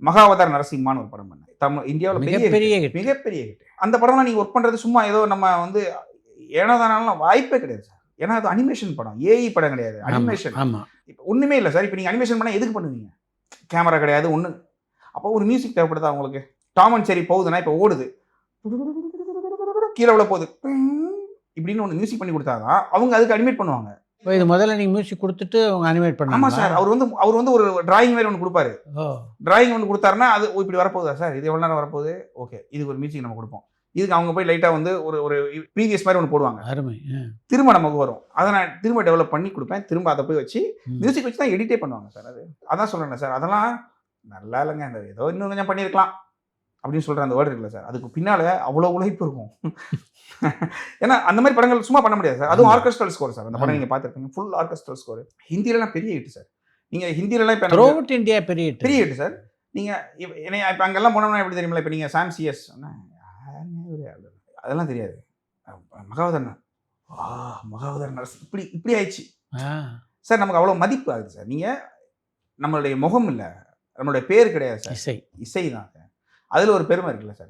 மகாவதார் நரசிம்மான்னு ஒரு படம் பண்ணேன். இந்தியாவில் மிகப்பெரிய hit. மிகப்பெரிய ஹிட். அந்த படம்லாம் நீங்கள் ஒர்க் பண்ணுறது சும்மா ஏதோ நம்ம வந்து ஏனோதானாலும் வாய்ப்பே கிடையாது சார். ஏன்னா அது அனிமேஷன் படம், ஏஐ படம் கிடையாது, அனிமேஷன். ஆமா. இப்போ ஒன்றுமே இல்லை சார். இப்போ நீங்கள் அனிமேஷன் பண்ணால் எதுக்கு பண்ணுவீங்க? கேமரா கிடையாது ஒன்று. அப்போ ஒரு மியூசிக் தேவைப்படுதா உங்களுக்கு? டாம் அண்ட் ஜெர்ரி போகுதுன்னா இப்போ ஓடுது, கீழே உள்ள போகுது, இப்படின்னு ஒன்று மியூசிக் பண்ணி கொடுத்தாதான் அவங்க அதுக்கு அனிமேட் பண்ணுவாங்க. இப்போ இது முதல்ல நீங்கள் மியூசிக் கொடுத்துட்டு அவங்க அனிமேட் பண்ணாங்க. ஆமாம் சார். அவர் வந்து ஒரு டிராயிங் மாதிரி ஒன்று கொடுப்பாரு. டிராயிங் ஒன்று கொடுத்தாருன்னா அது இப்படி வரப்போகுதா சார், இது எவ்வளோ நேரம் வரப்போகுது, ஓகே இதுக்கு ஒரு மியூசிக் நம்ம கொடுப்போம். இதுக்கு அவங்க போய் லைட்டாக வந்து ஒரு ப்ரீவியஸ் மாதிரி ஒன்று போடுவாங்க. அருமை. திரும்ப நமக்கு வரும். அதை நான் திரும்ப டெவலப் பண்ணி கொடுப்பேன். திரும்ப அதை போய் வச்சு மியூசிக் வச்சு தான் எடிட்டே பண்ணுவாங்க சார். அதான் சொல்கிறேன் சார். அதெல்லாம் நல்லா இல்லைங்க, அந்த ஏதோ இன்னும் கொஞ்சம் பண்ணியிருக்கலாம் அப்படின்னு சொல்கிற அந்த வேர்டு இருக்குல்ல சார், அதுக்கு பின்னால் அவ்வளோ உழைப்பு இருக்கும். ஏன்னா அந்த மாதிரி படங்கள் சும்மா பண்ண முடியாது சார். அதுவும் ஆர்கெஸ்ட்ரல் ஸ்கோர் சார். அந்த படம் நீங்கள் பார்த்துருப்பீங்க, ஃபுல் ஆர்கெஸ்ட்ரல் ஸ்கோர். ஹிந்திலலாம் பெரிய ஹிட் சார். நீங்கள் ஹிந்திலலாம் இப்போ த்ரூஅவுட் இந்தியா பெரிய ஹிட் சார். நீங்கள் இப்போ அங்கெல்லாம் போனோம்னா எப்படி தெரியுமில்ல, இப்போ நீங்கள் சாம் சிஎஸ் அதெல்லாம் தெரியாது. மகாவதர் மகாவதர் நரசிம் இப்படி ஆயிடுச்சு சார். நமக்கு அவ்வளோ மதிப்பு ஆகுது சார். நீங்கள் நம்மளுடைய முகம் இல்லை, நம்மளுடைய பேர் கிடையாது சார், இசை தான் சார். அதில் ஒரு பெருமை இருக்குல்ல சார்.